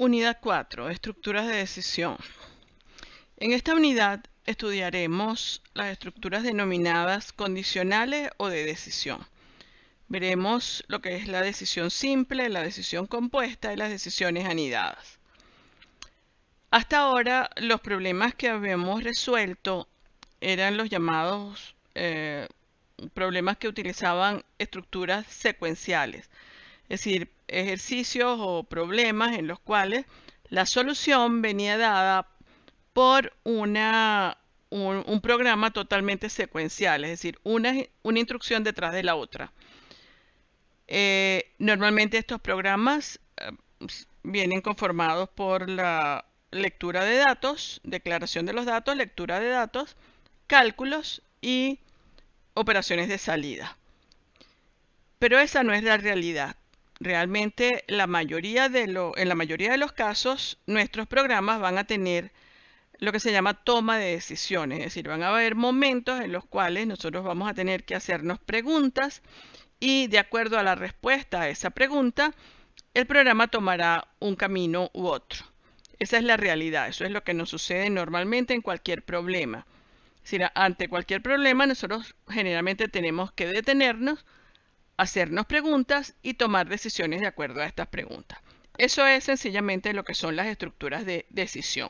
Unidad 4. Estructuras de decisión. En esta unidad estudiaremos las estructuras denominadas condicionales o de decisión. Veremos lo que es la decisión simple, la decisión compuesta y las decisiones anidadas. Hasta ahora, los problemas que habíamos resuelto eran los llamados problemas que utilizaban estructuras secuenciales, es decir, ejercicios o problemas en los cuales la solución venía dada por un programa totalmente secuencial, es decir, una instrucción detrás de la otra. Normalmente estos programas vienen conformados por la lectura de datos, declaración de los datos, lectura de datos, cálculos y operaciones de salida. Pero esa no es la realidad. Realmente en la mayoría de los casos nuestros programas van a tener lo que se llama toma de decisiones, es decir, van a haber momentos en los cuales nosotros vamos a tener que hacernos preguntas y de acuerdo a la respuesta a esa pregunta, el programa tomará un camino u otro. Esa es la realidad, eso es lo que nos sucede normalmente en cualquier problema. Es decir, ante cualquier problema nosotros generalmente tenemos que detenernos, hacernos preguntas y tomar decisiones de acuerdo a estas preguntas. Eso es sencillamente lo que son las estructuras de decisión.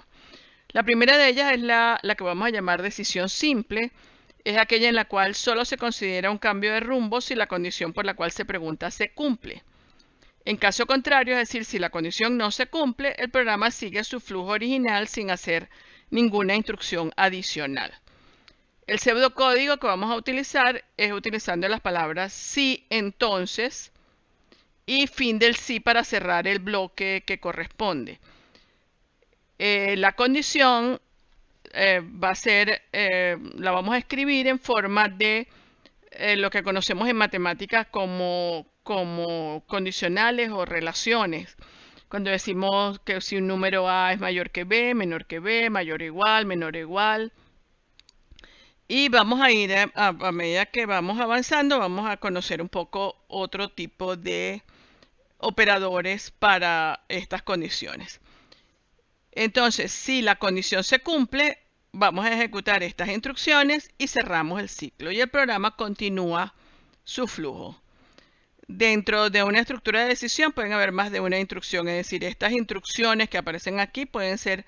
La primera de ellas es la que vamos a llamar decisión simple. Es aquella en la cual solo se considera un cambio de rumbo si la condición por la cual se pregunta se cumple. En caso contrario, es decir, si la condición no se cumple, el programa sigue su flujo original sin hacer ninguna instrucción adicional. El pseudocódigo que vamos a utilizar es utilizando las palabras sí, entonces y fin del sí para cerrar el bloque que corresponde. La condición va a ser, la vamos a escribir en forma de lo que conocemos en matemáticas como condicionales o relaciones. Cuando decimos que si un número A es mayor que B, menor que B, mayor o igual, menor o igual. Y vamos a ir, a medida que vamos avanzando, vamos a conocer un poco otro tipo de operadores para estas condiciones. Entonces, si la condición se cumple, vamos a ejecutar estas instrucciones y cerramos el ciclo. Y el programa continúa su flujo. Dentro de una estructura de decisión pueden haber más de una instrucción. Es decir, estas instrucciones que aparecen aquí pueden ser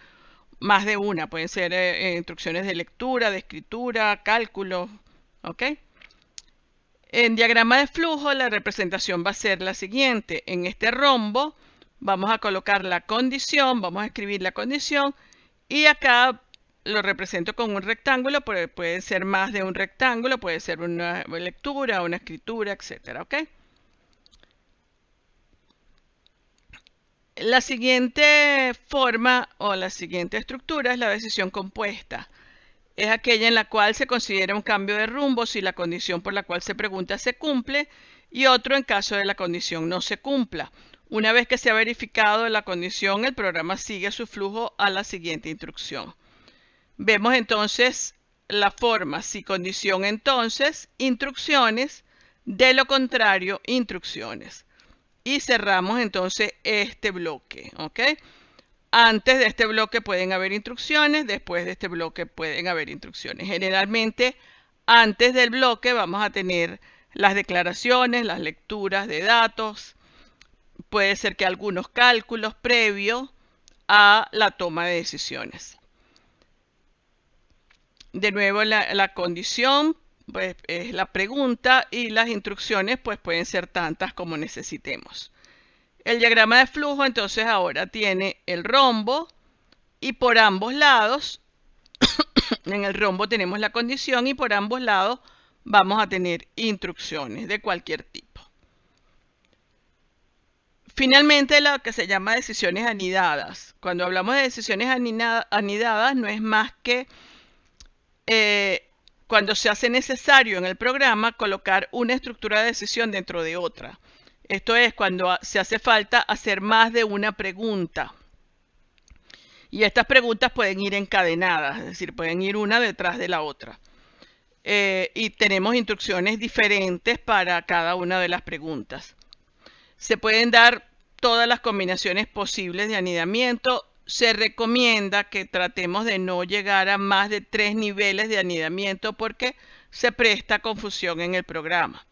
más de una. Pueden ser instrucciones de lectura, de escritura, cálculo. ¿Ok? En diagrama de flujo la representación va a ser la siguiente. En este rombo vamos a colocar la condición, vamos a escribir la condición y acá lo represento con un rectángulo, puede ser más de un rectángulo, puede ser una lectura, una escritura, etcétera, ¿ok? La siguiente forma o la siguiente estructura es la decisión compuesta. Es aquella en la cual se considera un cambio de rumbo si la condición por la cual se pregunta se cumple y otro en caso de la condición no se cumpla. Una vez que se ha verificado la condición, el programa sigue su flujo a la siguiente instrucción. Vemos entonces la forma, si condición entonces, instrucciones, de lo contrario, instrucciones. Y cerramos entonces este bloque, ¿ok? Antes de este bloque pueden haber instrucciones, después de este bloque pueden haber instrucciones. Generalmente, antes del bloque vamos a tener las declaraciones, las lecturas de datos. Puede ser que algunos cálculos previos a la toma de decisiones. De nuevo, la condición pues, es la pregunta y las instrucciones pues, pueden ser tantas como necesitemos. El diagrama de flujo entonces ahora tiene el rombo y por ambos lados, en el rombo tenemos la condición y por ambos lados vamos a tener instrucciones de cualquier tipo. Finalmente, lo que se llama decisiones anidadas. Cuando hablamos de decisiones anidadas no es más que cuando se hace necesario en el programa colocar una estructura de decisión dentro de otra. Esto es cuando se hace falta hacer más de una pregunta. Y estas preguntas pueden ir encadenadas, es decir, pueden ir una detrás de la otra. Y tenemos instrucciones diferentes para cada una de las preguntas. Se pueden dar todas las combinaciones posibles de anidamiento. Se recomienda que tratemos de no llegar a más de 3 niveles de anidamiento porque se presta confusión en el programa.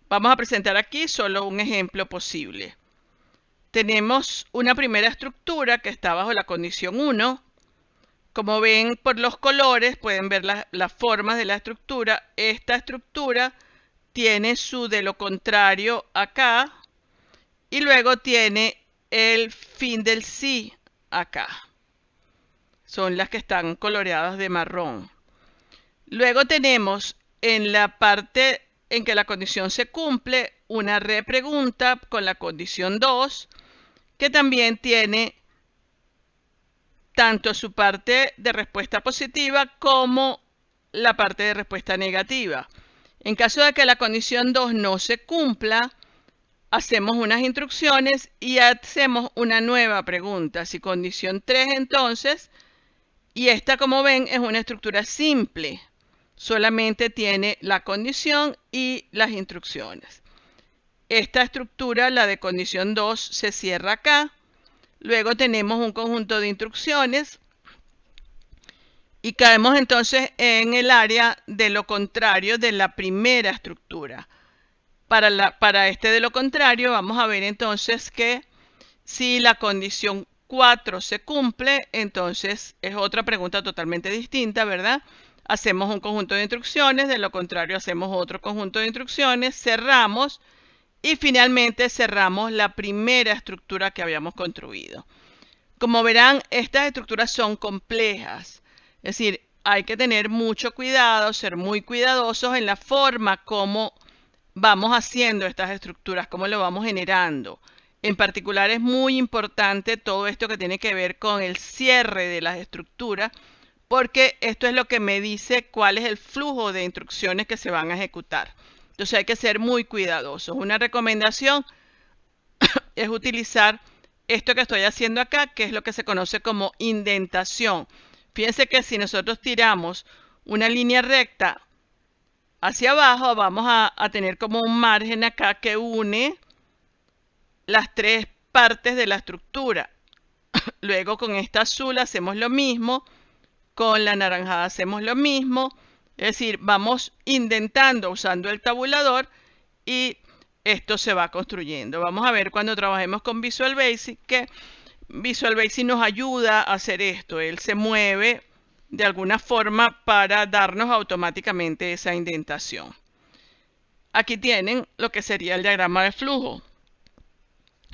Vamos a presentar aquí solo un ejemplo posible. Tenemos una primera estructura que está bajo la condición 1. Como ven por los colores, pueden ver las formas de la estructura. Esta estructura tiene su de lo contrario acá y luego tiene el fin del sí acá. Son las que están coloreadas de marrón. Luego tenemos en la parte en que la condición se cumple una repregunta con la condición 2 que también tiene tanto su parte de respuesta positiva como la parte de respuesta negativa. En caso de que la condición 2 no se cumpla, hacemos unas instrucciones y hacemos una nueva pregunta. Si condición 3 entonces, y esta como ven es una estructura simple, solamente tiene la condición y las instrucciones. Esta estructura, la de condición 2, se cierra acá. Luego tenemos un conjunto de instrucciones y caemos entonces en el área de lo contrario de la primera estructura. Para este de lo contrario vamos a ver entonces que si la condición 4 se cumple, entonces es otra pregunta totalmente distinta, ¿verdad? Hacemos un conjunto de instrucciones, de lo contrario hacemos otro conjunto de instrucciones, cerramos y finalmente cerramos la primera estructura que habíamos construido. Como verán, estas estructuras son complejas, es decir, hay que tener mucho cuidado, ser muy cuidadosos en la forma como vamos haciendo estas estructuras, cómo lo vamos generando. En particular es muy importante todo esto que tiene que ver con el cierre de las estructuras, porque esto es lo que me dice cuál es el flujo de instrucciones que se van a ejecutar. Entonces hay que ser muy cuidadosos. Una recomendación es utilizar esto que estoy haciendo acá, que es lo que se conoce como indentación. Fíjense que si nosotros tiramos una línea recta hacia abajo, vamos a tener como un margen acá que une las tres partes de la estructura. Luego con esta azul hacemos lo mismo, con la naranjada hacemos lo mismo. Es decir, vamos indentando usando el tabulador y esto se va construyendo. Vamos a ver cuando trabajemos con Visual Basic que Visual Basic nos ayuda a hacer esto. Él se mueve de alguna forma para darnos automáticamente esa indentación. Aquí tienen lo que sería el diagrama de flujo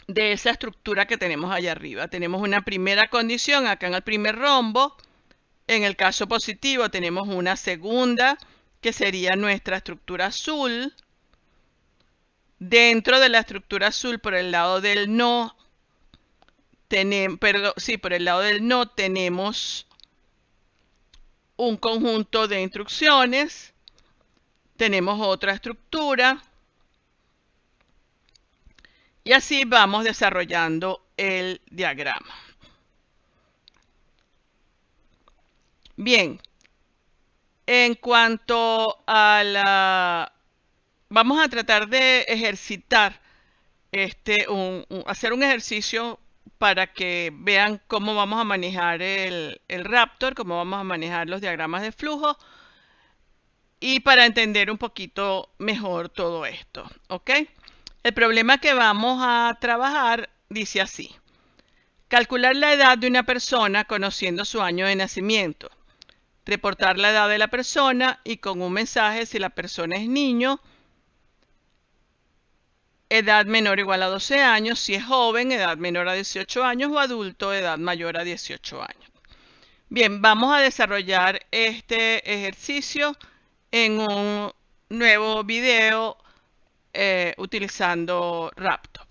de esa estructura que tenemos allá arriba. Tenemos una primera condición acá en el primer rombo. En el caso positivo tenemos una segunda, que sería nuestra estructura azul. Dentro de la estructura azul, por el lado del no, por el lado del no tenemos un conjunto de instrucciones. Tenemos otra estructura. Y así vamos desarrollando el diagrama. Bien, en cuanto a la... Vamos a tratar de ejercitar, hacer un ejercicio para que vean cómo vamos a manejar el Raptor, cómo vamos a manejar los diagramas de flujo y para entender un poquito mejor todo esto, ¿ok? El problema que vamos a trabajar dice así. Calcular la edad de una persona conociendo su año de nacimiento. Reportar la edad de la persona y con un mensaje si la persona es niño, edad menor o igual a 12 años, si es joven, edad menor a 18 años o adulto, edad mayor a 18 años. Bien, vamos a desarrollar este ejercicio en un nuevo video utilizando Raptor.